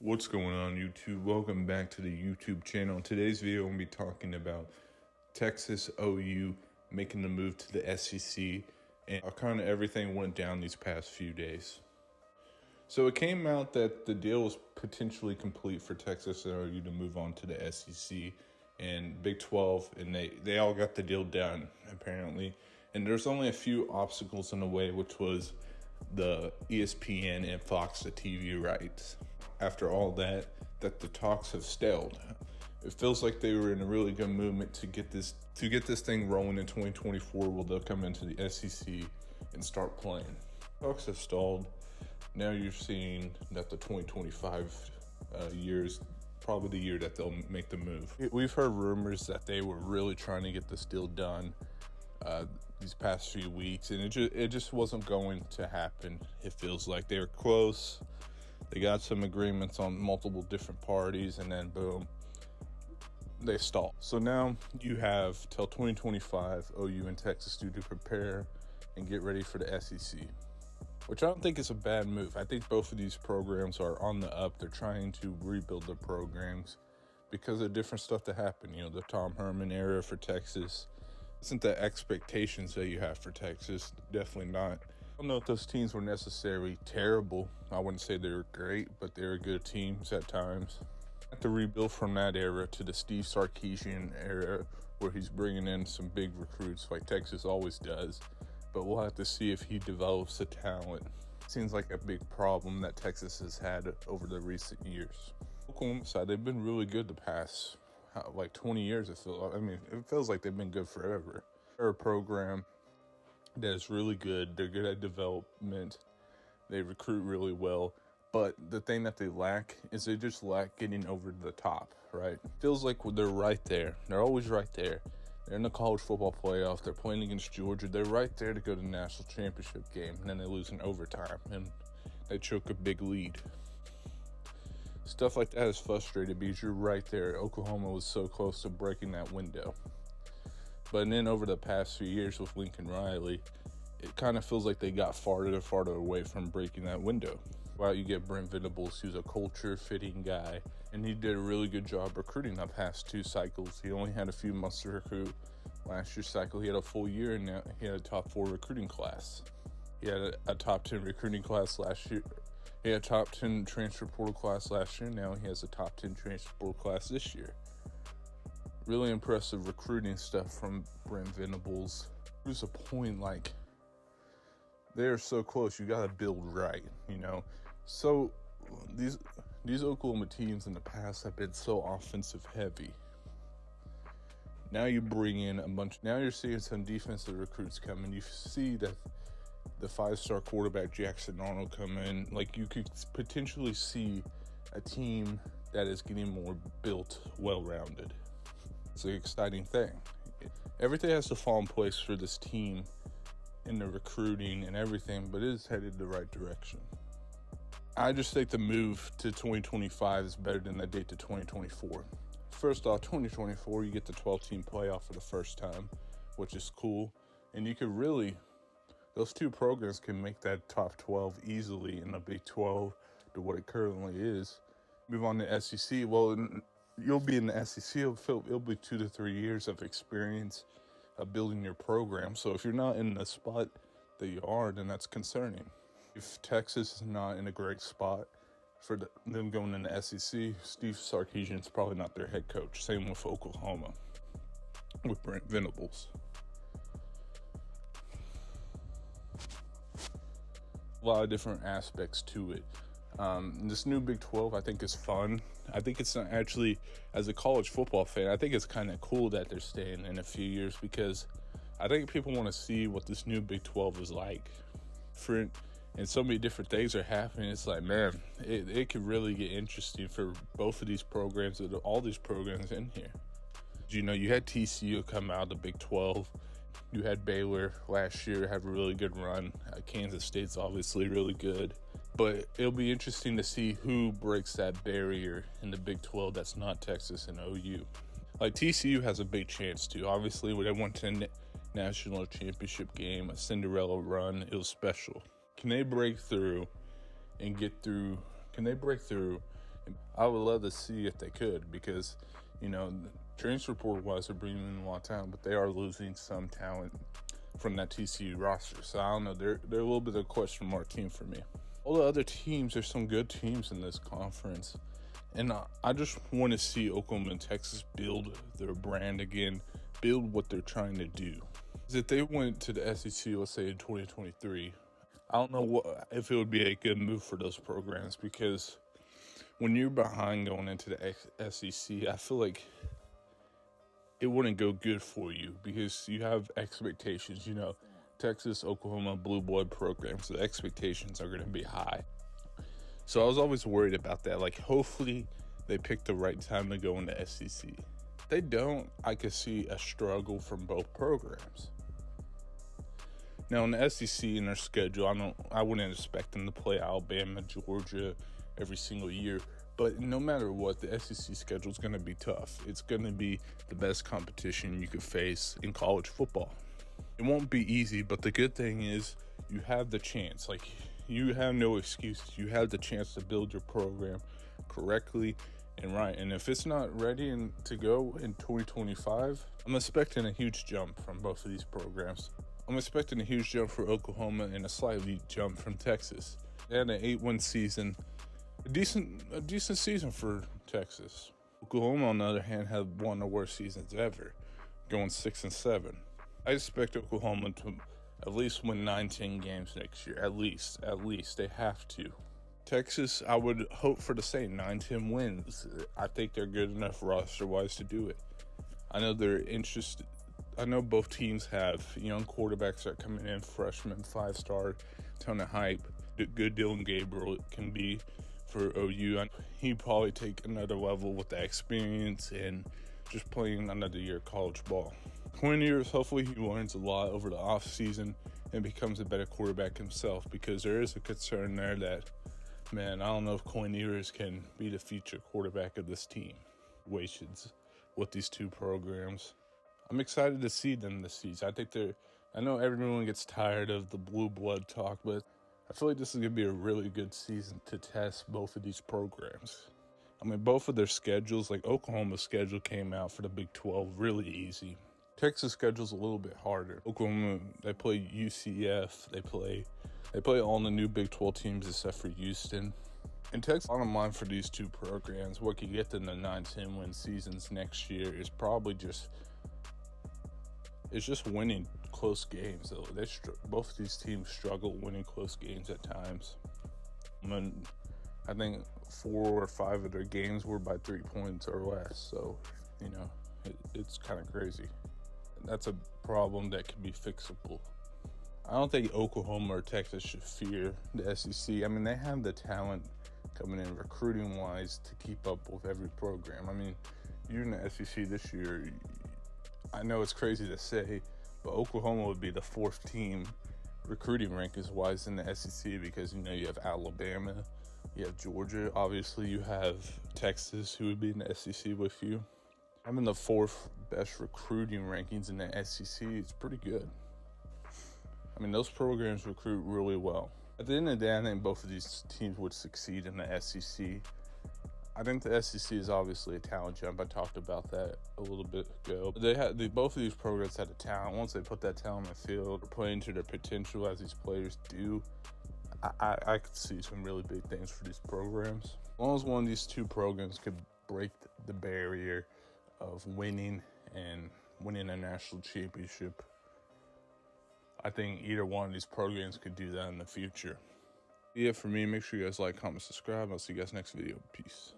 What's going on, YouTube? Welcome back to the YouTube channel. In today's video, I'm going to be talking about Texas OU making the move to the SEC and how kind of everything went down these past few days. So it came out that the deal was potentially complete for Texas and OU to move on to the SEC and Big 12, and they all got the deal done, apparently. And there's only a few obstacles in the way, which was the ESPN and Fox TV rights. After all that the talks have stalled. It feels like they were in a really good movement to get this thing rolling in 2024. Where they'll come into the SEC and start playing. Talks have stalled. Now you're seeing that the 2025 year is probably the year that they'll make the move. We've heard rumors that they were really trying to get this deal done these past few weeks, and it just wasn't going to happen. It feels like they were close. They got some agreements on multiple different parties, and then boom, they stalled. So now you have till 2025 OU and Texas to prepare and get ready for the SEC, which I don't think is a bad move. I think both of these programs are on the up. They're trying to rebuild their programs because of different stuff that happened. You know, the Tom Herman era for Texas isn't the expectations that you have for Texas. Definitely not. I don't know if those teams were necessarily terrible. I wouldn't say they were great, but they were good teams at times. Have to rebuild from that era to the Steve Sarkisian era, where he's bringing in some big recruits like Texas always does. But we'll have to see if he develops the talent. Seems like a big problem that Texas has had over the recent years. Oklahoma side, they've been really good the past like 20 years. It feels like they've been good forever. They're a program that is really good. They're good at development. They recruit really well. But the thing that they lack is they just lack getting over the top, right? Feels like they're right there. They're always right there. They're in the college football playoff. They're playing against Georgia. They're right there to go to the national championship game. And then they lose in overtime. And they choke a big lead. Stuff like that is frustrating because you're right there. Oklahoma was so close to breaking that window. But then over the past few years with Lincoln Riley, it kind of feels like they got farther and farther away from breaking that window. Well, you get Brent Venables, who's a culture-fitting guy, and he did a really good job recruiting the past two cycles. He only had a few months to recruit. Last year's cycle, he had a full year, and now he had a top 4 recruiting class. He had a top 10 recruiting class last year. He had a top 10 transfer portal class last year. Now he has a top 10 transfer portal class this year. Really impressive recruiting stuff from Brent Venables. There's a point, like, they're so close. You gotta build right, you know. So these Oklahoma teams in the past have been so offensive heavy. Now you bring in a bunch. Now you're seeing some defensive recruits come in. You see that the 5-star quarterback Jackson Arnold come in. Like, you could potentially see a team that is getting more built, well-rounded. It's an exciting thing. Everything has to fall in place for this team in the recruiting and everything, but it is headed the right direction. I just think the move to 2025 is better than the date to 2024. First off, 2024, you get the 12-team playoff for the first time, which is cool. And you could really, those two programs can make that top 12 easily in the Big 12 to what it currently is. Move on to SEC. Well, you'll be in the SEC. It'll be 2 to 3 years of experience of building your program. So if you're not in the spot that you are, then that's concerning. If Texas is not in a great spot for them going in the SEC, Steve Sarkisian is probably not their head coach. Same with Oklahoma, with Brent Venables. A lot of different aspects to it. This new Big 12, I think, is fun. I think it's not actually, as a college football fan, I think it's kind of cool that they're staying in a few years, because I think people want to see what this new Big 12 is like. And so many different things are happening. It's like, man, it could really get interesting for both of these programs, and all these programs in here. You know, you had TCU come out of the Big 12. You had Baylor last year have a really good run. Kansas State's obviously really good. But it'll be interesting to see who breaks that barrier in the Big 12 that's not Texas and OU. Like, TCU has a big chance to. Obviously, when they went to a national championship game, a Cinderella run, it was special. Can they break through and get through? Can they break through I would love to see if they could, because, you know, transfer portal wise, they're bringing in a lot of talent, but they are losing some talent from that TCU roster. So I don't know. They're a little bit of a question mark team for me. All the other teams, there's some good teams in this conference. And I just want to see Oklahoma and Texas build their brand again, build what they're trying to do. If they went to the SEC, let's say in 2023, I don't know if it would be a good move for those programs, because when you're behind going into the SEC, I feel like it wouldn't go good for you, because you have expectations. You know, Texas, Oklahoma, blue blood programs, the expectations are going to be high. So I was always worried about that. Like, hopefully they pick the right time to go into SEC. If they don't, I could see a struggle from both programs. Now, in the SEC and their schedule, I wouldn't expect them to play Alabama, Georgia every single year. But no matter what, the SEC schedule is going to be tough. It's going to be the best competition you could face in college football. It won't be easy, but the good thing is you have the chance. Like, you have no excuses. You have the chance to build your program correctly and right. And if it's not ready to go in 2025, I'm expecting a huge jump from both of these programs. I'm expecting a huge jump for Oklahoma and a slightly jump from Texas. They had an 8-win season, a decent season for Texas. Oklahoma, on the other hand, had one of the worst seasons ever, going 6-7. I expect Oklahoma to at least win 9-10 games next year. At least they have to. Texas, I would hope for the same, 9-10 wins. I think they're good enough roster-wise to do it. I know they're interested. I know both teams have young quarterbacks that are coming in, freshmen, 5-star, ton of hype. Good Dylan Gabriel can be for OU. He'd probably take another level with that experience and just playing another year of college ball. Quinn Ewers, hopefully he learns a lot over the offseason and becomes a better quarterback himself, because there is a concern there that, man, I don't know if Quinn Ewers can be the future quarterback of this team. With these two programs, I'm excited to see them this season. I know everyone gets tired of the blue blood talk, but I feel like this is going to be a really good season to test both of these programs. I mean, both of their schedules, like Oklahoma's schedule came out for the Big 12 really easy. Texas' schedule's a little bit harder. Oklahoma, they play UCF, they play all the new Big 12 teams except for Houston. And Texas, bottom line for these two programs, what could get them to 9-10 win seasons next year is probably just winning close games. Though both of these teams struggle winning close games at times. I think 4 or 5 of their games were by 3 points or less. So, you know, it's kind of crazy. That's a problem that can be fixable. I don't think Oklahoma or Texas should fear the SEC. I mean, they have the talent coming in recruiting-wise to keep up with every program. I mean, you're in the SEC this year. I know it's crazy to say, but Oklahoma would be the 4th team recruiting rankings-wise in the SEC, because, you know, you have Alabama, you have Georgia. Obviously, you have Texas, who would be in the SEC with you. Having the 4th best recruiting rankings in the SEC is pretty good. I mean, those programs recruit really well. At the end of the day, I think both of these teams would succeed in the SEC. I think the SEC is obviously a talent jump. I talked about that a little bit ago. Both of these programs had a talent. Once they put that talent on the field, playing to their potential as these players do, I could see some really big things for these programs. As long as one of these two programs could break the barrier of winning a national championship, I think either one of these programs could do that in the future. Yeah, for me, make sure you guys like, comment, subscribe. I'll see you guys next video. Peace.